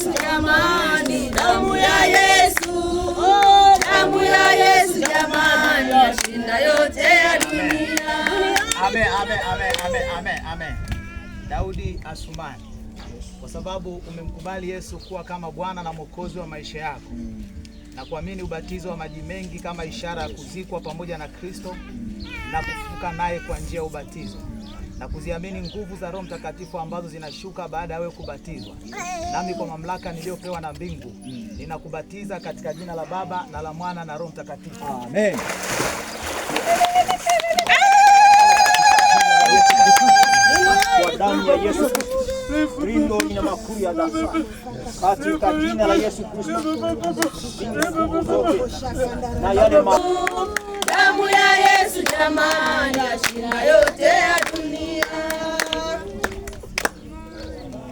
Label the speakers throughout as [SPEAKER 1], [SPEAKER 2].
[SPEAKER 1] Jamani, damu ya Yesu, oh, damu ya Yesu jamani, yashinda yote ya dunia.
[SPEAKER 2] Amen, amen, amen, amen, amen, amen. Daudi Asumani, kwa sababu umemkubali Yesu kuwa kama Bwana na Mwokozi wa maisha yako na kuamini ubatizo wa maji mengi kama ishara ya kuzikwa pamoja na Kristo na kufufuka naye kwa njia ya ubatizo, na kuziamini nguvu za Roho Mtakatifu ambazo zinashuka baada ya wewe kubatizwa, nami kwa mamlaka niliyopewa na mbingu ninakubatiza katika jina la Baba na la Mwana na Roho Mtakatifu. Amen.
[SPEAKER 3] Kwa damu ya Yesu Kristo, rindo ina makuu ya dhambi. Katika jina la Yesu Kristo, nguvu zote na yale
[SPEAKER 1] damu ya Yesu jamani, yashinda yote ya dunia.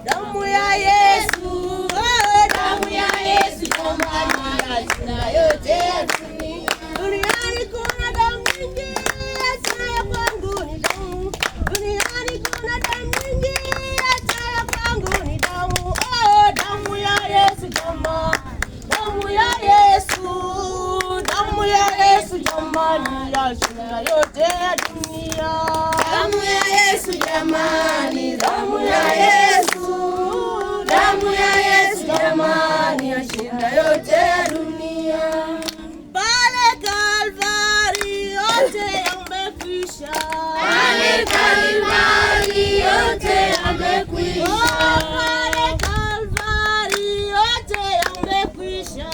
[SPEAKER 1] Damu ya Yesu, oh, damu ya Yesu jamani, yashinda yote ya dunia. Duniani kuna damu nyingi, hata ya kwangu ni damu. Duniani kuna damu nyingi, hata ya kwangu ni damu. Oh, damu ya Yesu jamani, damu ya Yesu, damu ya Yesu jamani, yashinda yote ya dunia. Damu ya Yesu jamani, damu ya Yesu, damu ya Yesu jamani, yashinda yote ya dunia. Pale Kalvari yote yamekwisha, pale Kalvari yote yamekwisha, pale Kalvari yote yamekwisha,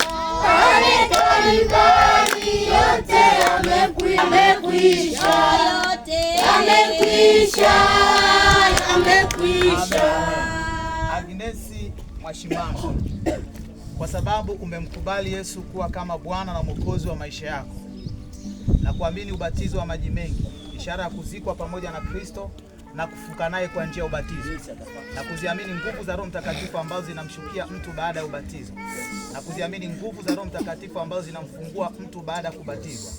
[SPEAKER 1] pale Kalvari yote yamekwisha, yote yamekwisha, yamekwisha.
[SPEAKER 2] Agnesi Mwashimama, kwa sababu umemkubali Yesu kuwa kama Bwana na Mwokozi wa maisha yako na kuamini ubatizo wa maji mengi, ishara ya kuzikwa pamoja na Kristo na kufufuka naye kwa njia ya ubatizo, na kuziamini nguvu za Roho Mtakatifu ambazo zinamshukia mtu baada ya ubatizo, na kuziamini nguvu za Roho Mtakatifu ambazo zinamfungua mtu baada ya kubatizwa,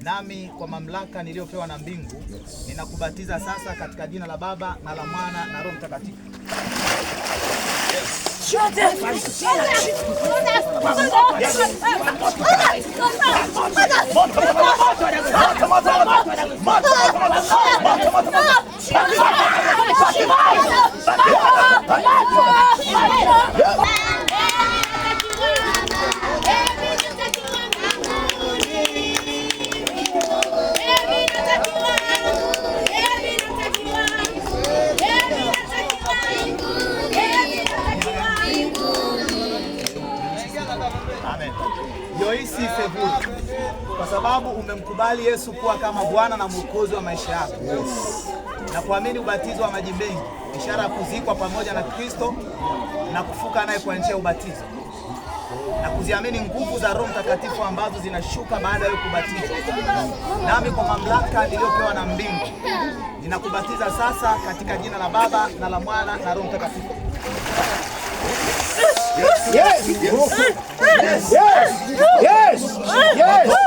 [SPEAKER 2] nami kwa mamlaka niliyopewa na mbingu ninakubatiza sasa katika jina la Baba na la Mwana na Roho Mtakatifu. Amen. Joyce Sevulu, kwa sababu umemkubali Yesu kuwa kama Bwana na Mwokozi wa maisha yako na kuamini ubatizo wa maji mengi, ishara ya kuzikwa pamoja na Kristo na kufufuka naye kwa njia ya ubatizo, na kuziamini nguvu za Roho Mtakatifu ambazo zinashuka baada ya kubatizwa, nami kwa mamlaka niliyopewa na mbingu ninakubatiza sasa katika jina la Baba na la Mwana na Roho Mtakatifu.
[SPEAKER 3] Yes! Yes! Yes! Yes! Yes!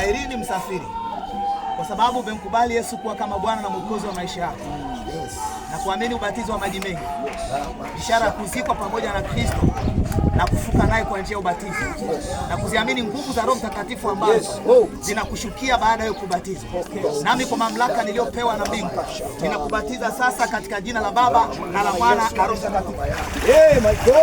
[SPEAKER 2] Irene Msafiri, kwa sababu umemkubali Yesu kuwa kama Bwana na Mwokozi wa maisha yako na kuamini ubatizo wa maji mengi, ishara ya kuzikwa pamoja na Kristo na kufufuka naye kwa njia ya ubatizo, na kuziamini nguvu za Roho Mtakatifu ambazo zinakushukia baada ya kubatizwa, nami kwa mamlaka niliyopewa na mbingu ninakubatiza sasa katika jina la Baba na la Mwana na Roho Mtakatifu.
[SPEAKER 3] Hey my God!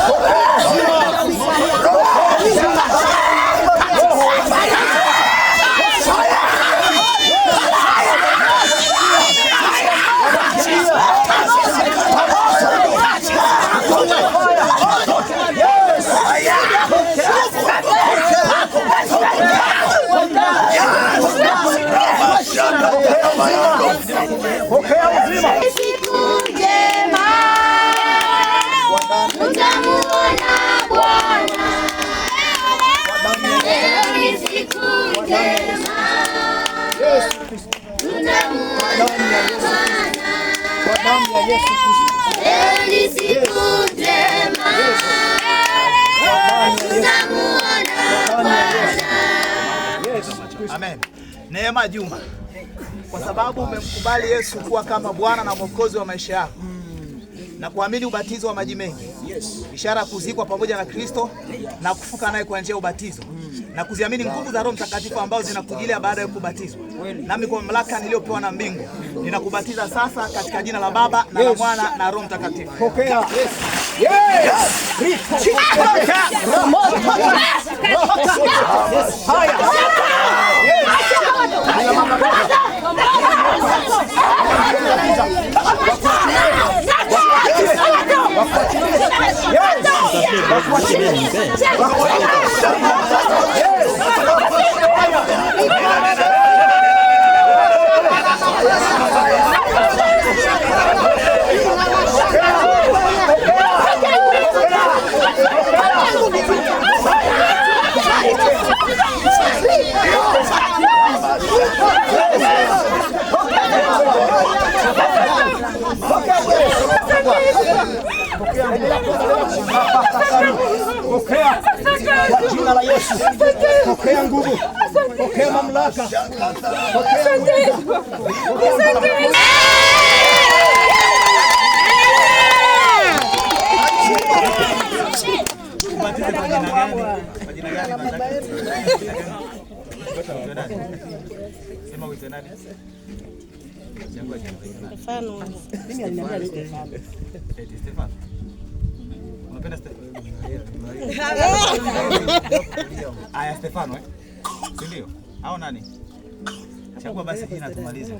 [SPEAKER 3] Oh,
[SPEAKER 1] tutamuona Bwana. Leo ni siku njema, tutamuona Bwana.
[SPEAKER 3] Kwa damu ya Yesu Kristo.
[SPEAKER 1] Leo ni siku njema, tutamuona Bwana.
[SPEAKER 2] Amen. Neema Juma, kwa sababu umemkubali Yesu kuwa kama Bwana na Mwokozi wa maisha yako na kuamini ubatizo wa maji mengi, ishara ya kuzikwa pamoja na Kristo na kufuka naye kwa njia ya ubatizo, na kuziamini nguvu za Roho Mtakatifu ambazo zinakujilia baada ya kubatizwa, nami kwa mamlaka niliyopewa na mbingu ninakubatiza sasa katika jina la Baba na la Mwana na Roho Mtakatifu.
[SPEAKER 3] Pokea. Pokea kwa jina la Yesu. Pokea nguvu. Pokea mamlaka. Pokea nguvu.
[SPEAKER 2] Ubatizo kwa jina gani? Kwa jina gani? Sema wito nani?
[SPEAKER 4] Stefano. Mimi aliniambia Stefano.
[SPEAKER 2] Stefano. Unapenda Stefano? Aya, Stefano Si ndio? Au nani? Chagua basi jina tumalize.